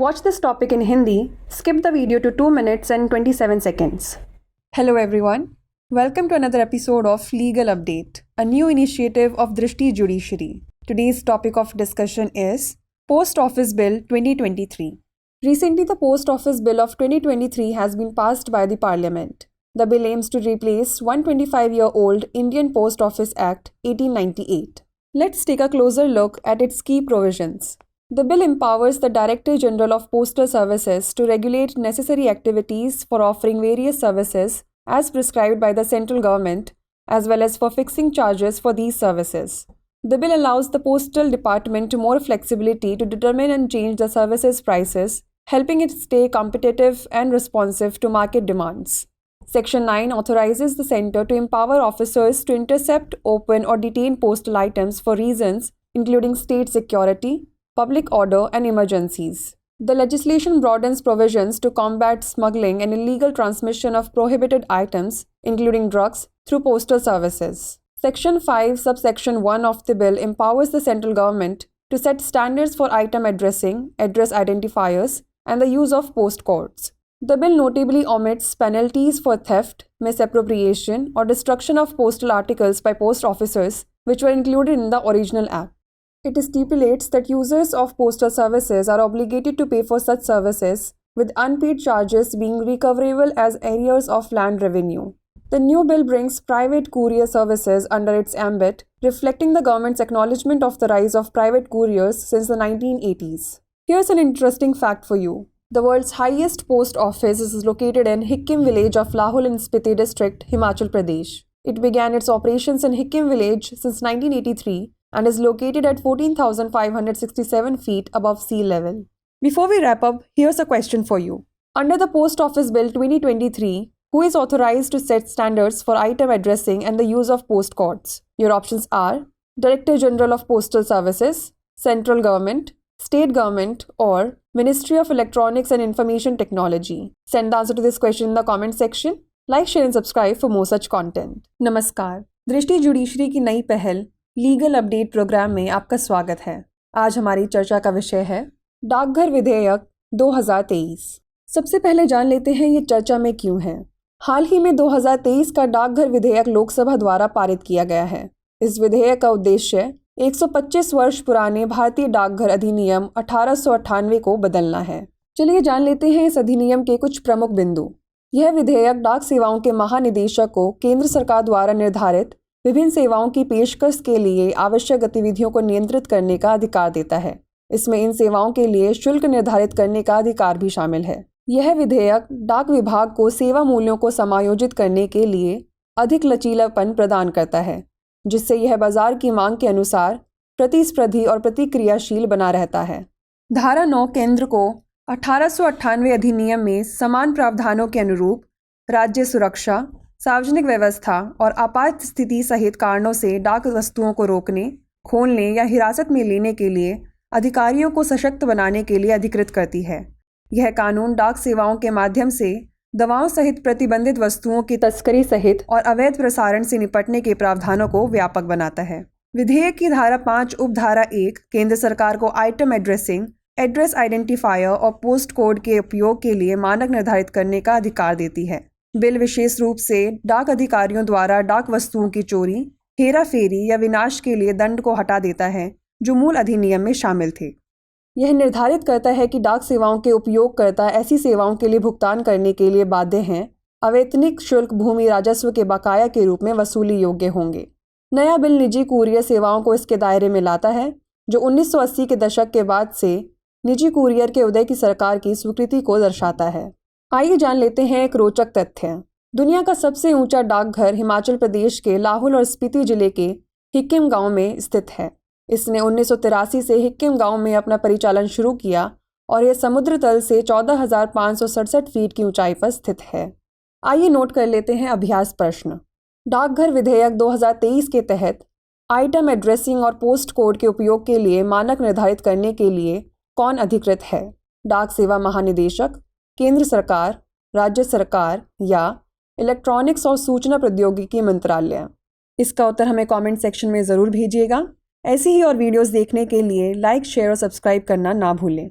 watch this topic in Hindi, skip the video to 2 minutes and 27 seconds. Hello everyone. Welcome to another episode of Legal Update, a new initiative of Drishti Judiciary. Today's topic of discussion is Post Office Bill 2023. Recently, the Post Office Bill of 2023 has been passed by the Parliament. The bill aims to replace 125-year-old Indian Post Office Act 1898. Let's take a closer look at its key provisions. The bill empowers the Director General of Postal Services to regulate necessary activities for offering various services as prescribed by the central government, as well as for fixing charges for these services. The bill allows the Postal Department more flexibility to determine and change the services prices, helping it stay competitive and responsive to market demands. Section 9 authorizes the Centre to empower officers to intercept, open or detain postal items for reasons including state security, public order and emergencies. The legislation broadens provisions to combat smuggling and illegal transmission of prohibited items, including drugs, through postal services. Section 5, subsection 1 of the bill empowers the central government to set standards for item addressing, address identifiers, and the use of postcodes. The bill notably omits penalties for theft, misappropriation, or destruction of postal articles by post officers, which were included in the original act. It stipulates that users of postal services are obligated to pay for such services, with unpaid charges being recoverable as arrears of land revenue. The new bill brings private courier services under its ambit, reflecting the government's acknowledgement of the rise of private couriers since the 1980s. Here's an interesting fact for you. The world's highest post office is located in Hikkim village of Lahul in Spiti district, Himachal Pradesh. It began its operations in Hikkim village since 1983 and is located at 14,567 feet above sea level. Before we wrap up, here's a question for you. Under the Post Office Bill 2023, who is authorized to set standards for item addressing and the use of postcodes? Your options are Director General of Postal Services, Central Government, State Government, or Ministry of Electronics and Information Technology. Send the answer to this question in the comment section. Like, share and subscribe for more such content. नमस्कार, दृष्टि judiciary की नई पहल legal update programme में आपका स्वागत है। आज हमारी चर्चा का विषय है डाकघर विधेयक 2023। सबसे पहले जान लेते हैं ये चर्चा में क्यों है। हाल ही में 2023 का डाकघर विधेयक लोकसभा द्वारा पारित किया गया है। इस विधेयक का उद्देश्य 125 वर्ष पुराने भारतीय डाकघर अधिनियम 1898 को बदलना है। चलिए जान लेते हैं इस अधिनियम के कुछ प्रमुख बिंदु। यह विधेयक डाक सेवाओं के महानिदेशक को केंद्र सरकार द्वारा निर्धारित विभिन्न सेवाओं की पेशकश के लिए आवश्यक गतिविधियों को नियंत्रित करने का अधिकार देता है। इसमें इन सेवाओं के लिए शुल्क निर्धारित करने का अधिकार भी शामिल है। यह विधेयक डाक विभाग को सेवा मूल्यों को समायोजित करने के लिए अधिक लचीलापन प्रदान करता है, जिससे यह बाजार की मांग के अनुसार प्रतिस्पर्धी और प्रतिक्रियाशील बना रहता है। धारा 9 केंद्र को 1898 अधिनियम में समान प्रावधानों के अनुरूप राज्य सुरक्षा, सार्वजनिक व्यवस्था और आपात स्थिति सहित कारणों से डाक वस्तुओं को रोकने, खोलने या हिरासत में लेने के लिए अधिकारियों को सशक्त बनाने के लिए अधिकृत करती है। यह कानून डाक सेवाओं के माध्यम से दवाओं सहित प्रतिबंधित वस्तुओं की तस्करी सहित और अवैध प्रसारण से निपटने के प्रावधानों को व्यापक बनाता है। विधेयक की धारा 5 उपधारा 1 केंद्र सरकार को आइटम एड्रेसिंग, एड्रेस आइडेंटिफायर और पोस्ट कोड के उपयोग के लिए मानक निर्धारित करने का अधिकार देती है। बिल विशेष रूप से डाक अधिकारियों द्वारा डाक वस्तुओं की चोरी, हेराफेरी या विनाश के लिए दंड को हटा देता है, जो मूल अधिनियम में शामिल थे। यह निर्धारित करता है कि डाक सेवाओं के उपयोगकर्ता ऐसी सेवाओं के लिए भुगतान करने के लिए बाध्य हैं, अवैतनिक शुल्क भूमि राजस्व के बकाया के रूप में वसूली योग्य होंगे। नया बिल निजी कुरियर सेवाओं को इसके दायरे में लाता है, जो 1980 के दशक के बाद से निजी कुरियर के उदय की सरकार की स्वीकृति को दर्शाता है। आइए जान लेते हैं एक रोचक तथ्य। दुनिया का सबसे ऊंचा डाकघर हिमाचल प्रदेश के लाहुल और स्पीति जिले के हिक्किम गांव में स्थित है। इसने 1983 से हिक्किम गांव में अपना परिचालन शुरू किया और यह समुद्र तल से 14,567 फीट की ऊंचाई पर स्थित है। आइए नोट कर लेते हैं अभ्यास प्रश्न। डाकघर विधेयक 2023 के तहत आइटम एड्रेसिंग और पोस्ट कोड के उपयोग के लिए मानक निर्धारित करने के लिए कौन अधिकृत है? डाक सेवा महानिदेशक, केंद्र सरकार, राज्य सरकार या इलेक्ट्रॉनिक्स और सूचना प्रौद्योगिकी मंत्रालय? इसका उत्तर हमें कमेंट सेक्शन में ज़रूर भेजिएगा। ऐसी ही और वीडियोस देखने के लिए लाइक, शेयर और सब्सक्राइब करना ना भूलें।